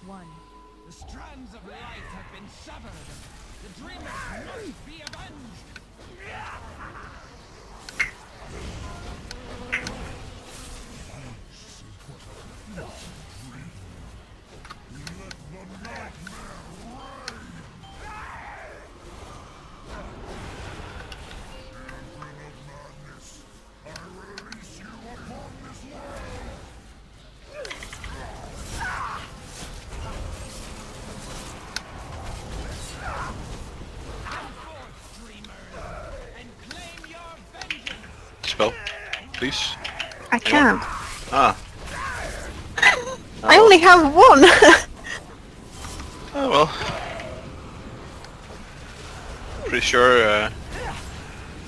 1. The strands of life have been severed. The dreamers must be avenged. Spell, please. I can't. Ah. I only have one! Oh well. Pretty sure.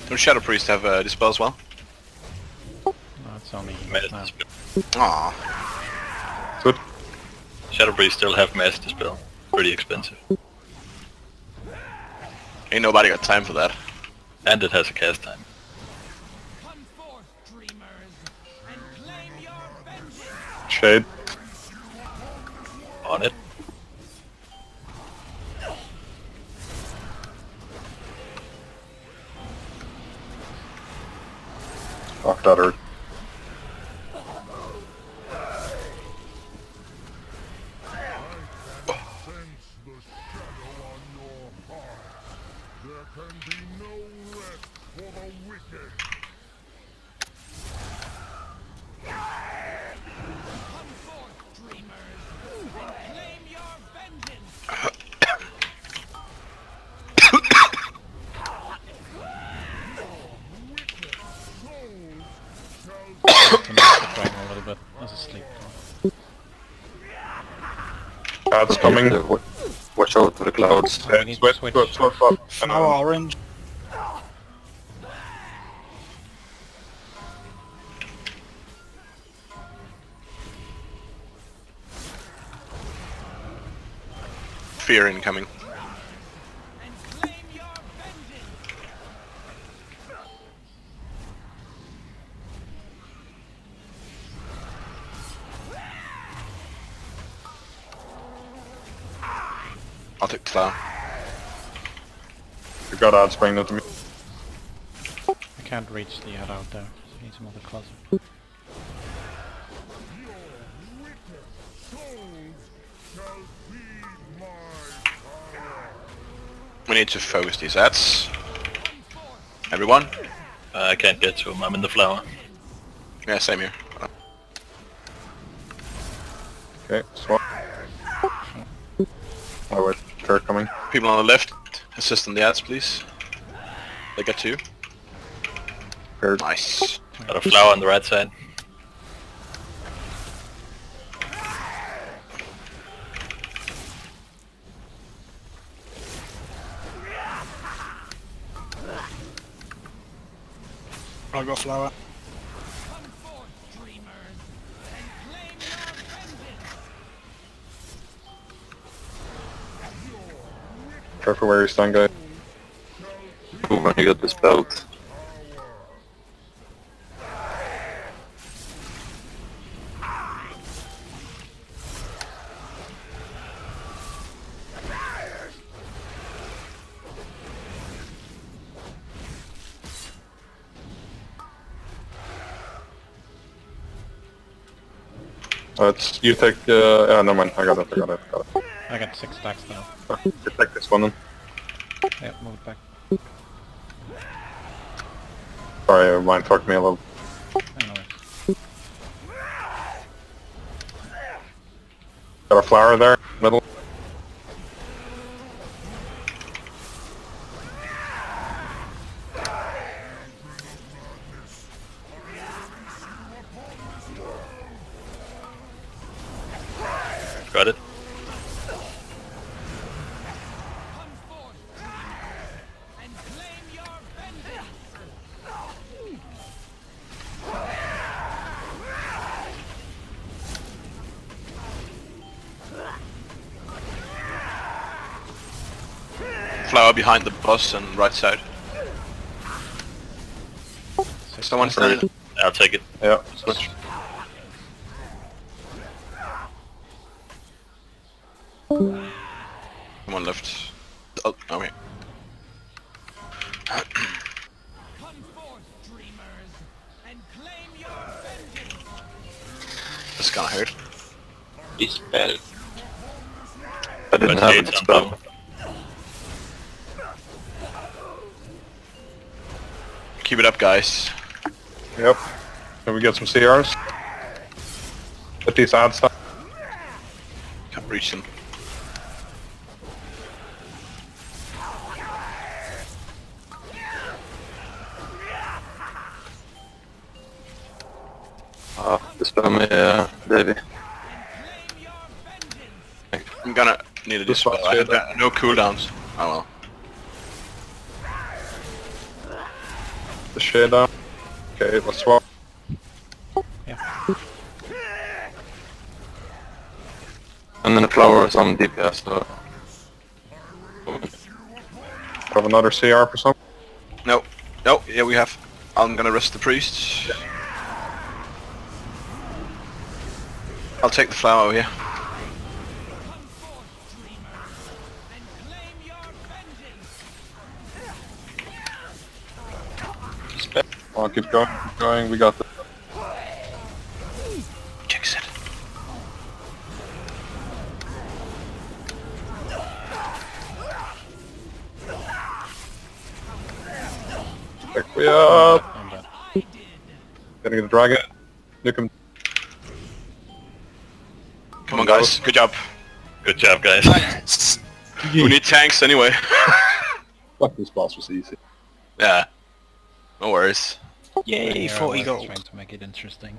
Don't Shadow Priest have Dispel as well? No, it's only... Mass no. Dispel. Aw. Good. Shadow Priest still have Mass Dispel. Pretty expensive. Ain't nobody got time for that. And it has a cast time. Come forth, dreamers, and claim your vengeance. Shade. On it. Fuck that hurt. Come forth, dreamers, and claim your vengeance. Can I distract him a little bit? He's asleep. That's coming. Watch out for the clouds. We need to switch. Flower orange. Fear incoming. And claim your vengeance. I'll take the flower. You got ad spraying into me. I can't reach the ad out there. So I need some other closer. We need to focus these ads. Everyone? I can't get to him. I'm in the flower. Yeah, same here. Okay, swap. Oh wait, Kurt coming. People on the left, assist on the ads, please. They got 2. Kurt. Nice. Got a flower on the right side. I'll go flower. Come forth, dreamers, and claim your vengeance. Careful where you stand, guy. Move when you get this belt. It's you take. Yeah, never mind. I got it. I got 6 stacks now. You take this one then. Yeah, move it back. Sorry, mine fucked me a little. Anyways. Got a flower there, middle. Got it. Come forth, dreamers, and claim your vengeance. Flower behind the boss and right side. Someone for I'll take it. Yeah, switch. Come on, left. Oh, okay. Come forth, dreamers, and claim your vengeance. That's gonna hurt. Dispel. I didn't have Shades a on spell. top. Keep it up, guys. Yep. Can we get some CRs? At these ads stuff. Can't reach them. Dispel me, Davey. Claim your vengeance. I'm gonna need a This dispel. one's I have good. no cooldowns. Oh well. The shade down. Okay, let's swap. And then the flower is on DPS, so... Have another CR for some. No. No, yeah we have. I'm gonna rest the priest. I'll take the flower here. Come forth, dreamers, and claim your vengeance. Oh, keep going, keep going. We got the. Jinx it. Pick me up. I'm dead. I did. Getting the dragon. Nuke him. Come on guys, good job. Good job, guys. We need tanks anyway. Fuck, this boss was easy. Yeah. No worries. Yay, Yeah, 40 I was gold. trying to make it interesting.